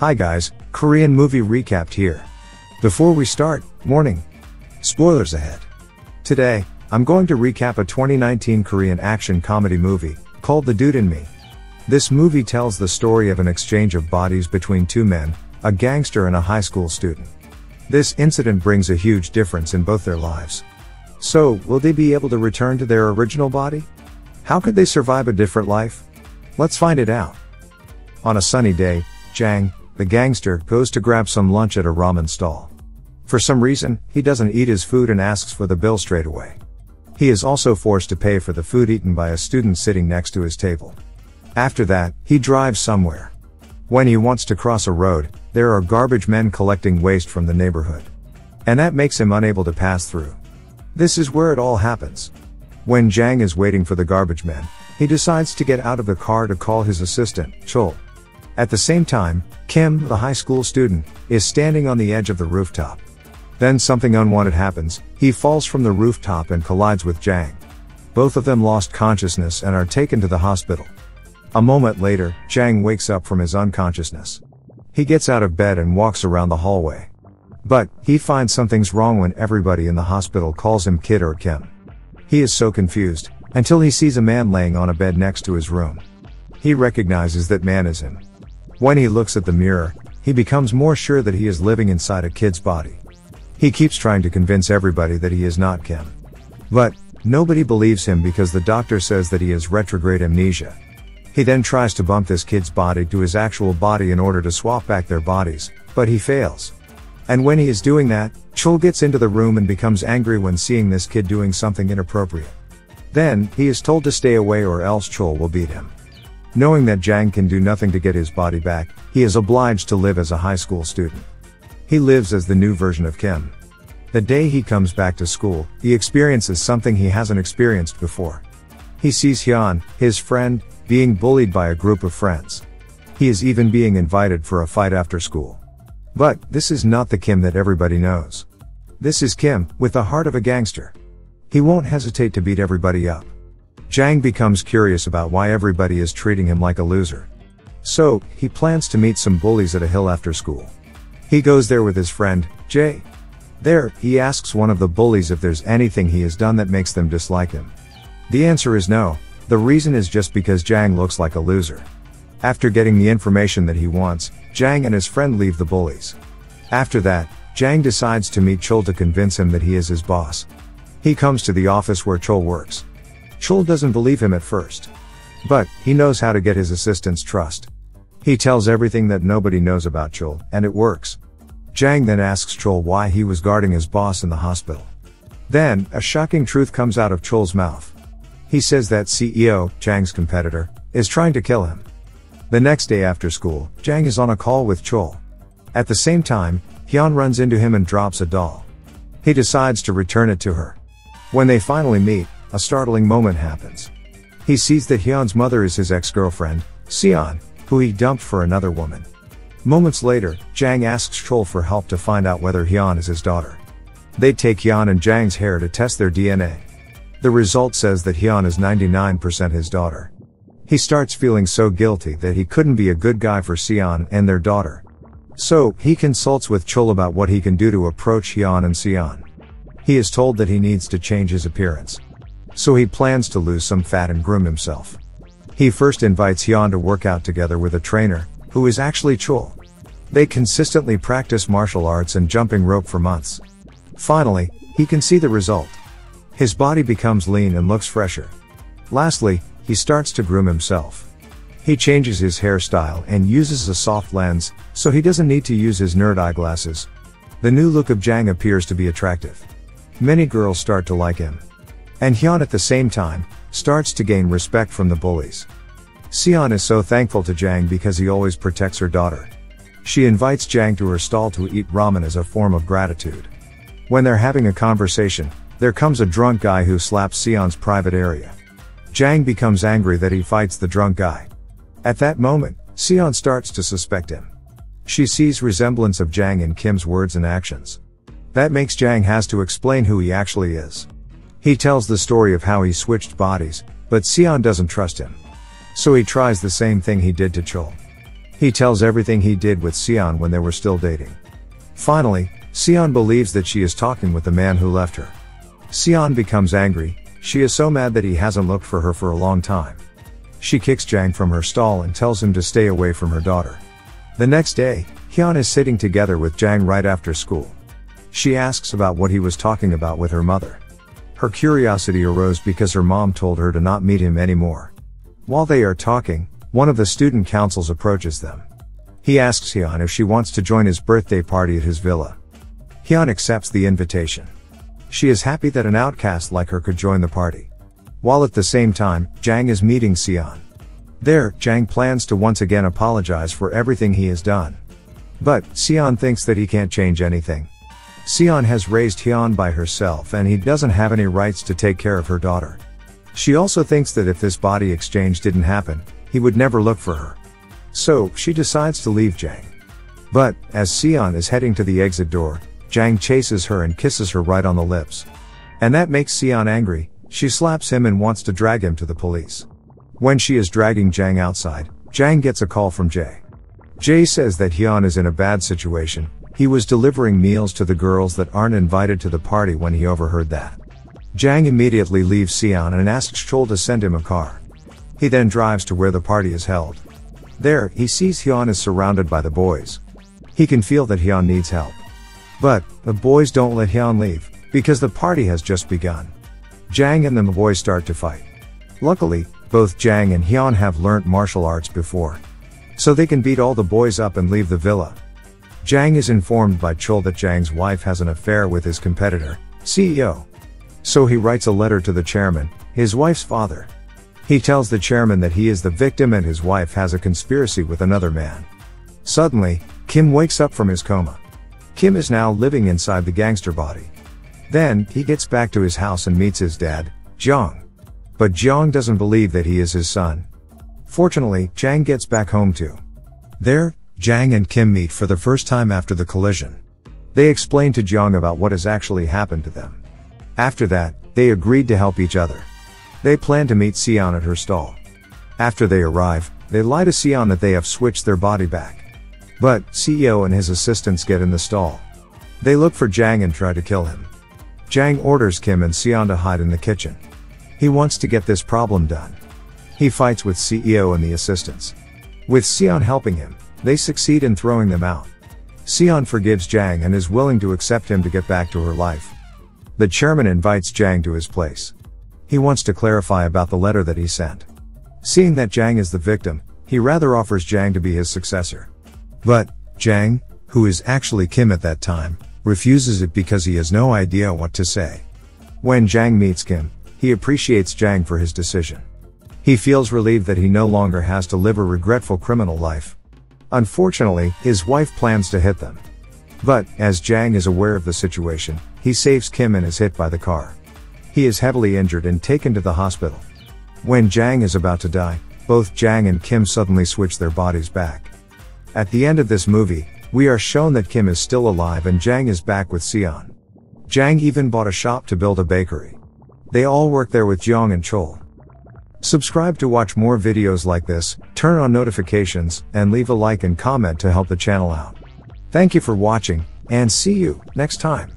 Hi guys, Korean movie recapped here. Before we start, warning. Spoilers ahead. Today, I'm going to recap a 2019 Korean action comedy movie, called The Dude in Me. This movie tells the story of an exchange of bodies between two men, a gangster and a high school student. This incident brings a huge difference in both their lives. So, will they be able to return to their original body? How could they survive a different life? Let's find it out. On a sunny day, Jang, the gangster, goes to grab some lunch at a ramen stall. For some reason, he doesn't eat his food and asks for the bill straight away. He is also forced to pay for the food eaten by a student sitting next to his table. After that, he drives somewhere. When he wants to cross a road, there are garbage men collecting waste from the neighborhood. And that makes him unable to pass through. This is where it all happens. When Jang is waiting for the garbage men, he decides to get out of the car to call his assistant, Chol. At the same time, Kim, the high school student, is standing on the edge of the rooftop. Then something unwanted happens, he falls from the rooftop and collides with Jang. Both of them lost consciousness and are taken to the hospital. A moment later, Jang wakes up from his unconsciousness. He gets out of bed and walks around the hallway. But, he finds something's wrong when everybody in the hospital calls him Kid or Kim. He is so confused, until he sees a man laying on a bed next to his room. He recognizes that man is him. When he looks at the mirror, he becomes more sure that he is living inside a kid's body. He keeps trying to convince everybody that he is not Kim. But, nobody believes him because the doctor says that he has retrograde amnesia. He then tries to bump this kid's body to his actual body in order to swap back their bodies, but he fails. And when he is doing that, Chol gets into the room and becomes angry when seeing this kid doing something inappropriate. Then, he is told to stay away or else Chol will beat him. Knowing that Jang can do nothing to get his body back, he is obliged to live as a high school student. He lives as the new version of Kim. The day he comes back to school, he experiences something he hasn't experienced before. He sees Hyun, his friend, being bullied by a group of friends. He is even being invited for a fight after school. But, this is not the Kim that everybody knows. This is Kim, with the heart of a gangster. He won't hesitate to beat everybody up. Jang becomes curious about why everybody is treating him like a loser. So, he plans to meet some bullies at a hill after school. He goes there with his friend, Jae. There, he asks one of the bullies if there's anything he has done that makes them dislike him. The answer is no. The reason is just because Jang looks like a loser. After getting the information that he wants, Jang and his friend leave the bullies. After that, Jang decides to meet Chol to convince him that he is his boss. He comes to the office where Chol works. Chol doesn't believe him at first. But, he knows how to get his assistant's trust. He tells everything that nobody knows about Chol, and it works. Jang then asks Chol why he was guarding his boss in the hospital. Then, a shocking truth comes out of Chol's mouth. He says that CEO, Jang's competitor, is trying to kill him. The next day after school, Jang is on a call with Chol. At the same time, Hyun runs into him and drops a doll. He decides to return it to her. When they finally meet, a startling moment happens. He sees that Hyun's mother is his ex-girlfriend, Seon, who he dumped for another woman. Moments later, Jang asks Chol for help to find out whether Hyun is his daughter. They take Hyun and Jang's hair to test their DNA. The result says that Hyun is 99% his daughter. He starts feeling so guilty that he couldn't be a good guy for Seon and their daughter. So, he consults with Chol about what he can do to approach Hyun and Seon. He is told that he needs to change his appearance. So he plans to lose some fat and groom himself. He first invites Hyun to work out together with a trainer, who is actually Chol. They consistently practice martial arts and jumping rope for months. Finally, he can see the result. His body becomes lean and looks fresher. Lastly, he starts to groom himself. He changes his hairstyle and uses a soft lens, so he doesn't need to use his nerd eyeglasses. The new look of Jang appears to be attractive. Many girls start to like him. And Hyun at the same time, starts to gain respect from the bullies. Seon is so thankful to Jang because he always protects her daughter. She invites Jang to her stall to eat ramen as a form of gratitude. When they're having a conversation, there comes a drunk guy who slaps Seon's private area. Jang becomes angry that he fights the drunk guy. At that moment, Seon starts to suspect him. She sees resemblance of Jang in Kim's words and actions. That makes Jang has to explain who he actually is. He tells the story of how he switched bodies, but Seon doesn't trust him. So he tries the same thing he did to Chol. He tells everything he did with Sion when they were still dating. Finally, Sion believes that she is talking with the man who left her. Sion becomes angry. She is so mad that he hasn't looked for her for a long time. She kicks Jang from her stall and tells him to stay away from her daughter. The next day, Hyun is sitting together with Jang right after school. She asks about what he was talking about with her mother. Her curiosity arose because her mom told her to not meet him anymore. While they are talking, one of the student councils approaches them. He asks Hyun if she wants to join his birthday party at his villa. Hyun accepts the invitation. She is happy that an outcast like her could join the party. While at the same time, Jang is meeting Sion. There, Jang plans to once again apologize for everything he has done. But, Sion thinks that he can't change anything. Sion has raised Hyun by herself and he doesn't have any rights to take care of her daughter. She also thinks that if this body exchange didn't happen, he would never look for her. So, she decides to leave Jang. But, as Sion is heading to the exit door, Jang chases her and kisses her right on the lips. And that makes Sion angry. She slaps him and wants to drag him to the police. When she is dragging Jang outside, Jang gets a call from Jae. Jae says that Hyun is in a bad situation. He was delivering meals to the girls that aren't invited to the party when he overheard that. Jang immediately leaves Sion and asks Chol to send him a car. He then drives to where the party is held. There, he sees Hyun is surrounded by the boys. He can feel that Hyun needs help. But, the boys don't let Hyun leave, because the party has just begun. Jang and the boys start to fight. Luckily, both Jang and Hyun have learnt martial arts before. So they can beat all the boys up and leave the villa. Jang is informed by Chol that Jang's wife has an affair with his competitor, CEO. So he writes a letter to the chairman, his wife's father. He tells the chairman that he is the victim and his wife has a conspiracy with another man. Suddenly, Kim wakes up from his coma. Kim is now living inside the gangster body. Then, he gets back to his house and meets his dad, Jong. But Jong doesn't believe that he is his son. Fortunately, Jang gets back home too. There, Jang and Kim meet for the first time after the collision. They explain to Jong about what has actually happened to them. After that, they agreed to help each other. They plan to meet Sion at her stall. After they arrive, they lie to Sion that they have switched their body back. But, CEO and his assistants get in the stall. They look for Jang and try to kill him. Jang orders Kim and Sion to hide in the kitchen. He wants to get this problem done. He fights with CEO and the assistants. With Sion helping him, they succeed in throwing them out. Sion forgives Jang and is willing to accept him to get back to her life. The chairman invites Jang to his place. He wants to clarify about the letter that he sent. Seeing that Jang is the victim, he rather offers Jang to be his successor. But, Jang, who is actually Kim at that time, refuses it because he has no idea what to say. When Jang meets Kim, he appreciates Jang for his decision. He feels relieved that he no longer has to live a regretful criminal life. Unfortunately, his wife plans to hit them. But, as Jang is aware of the situation, he saves Kim and is hit by the car. He is heavily injured and taken to the hospital. When Jang is about to die, both Jang and Kim suddenly switch their bodies back. At the end of this movie, we are shown that Kim is still alive and Jang is back with Sion. Jang even bought a shop to build a bakery. They all work there with Jong and Chol. Subscribe to watch more videos like this, turn on notifications, and leave a like and comment to help the channel out. Thank you for watching, and see you next time.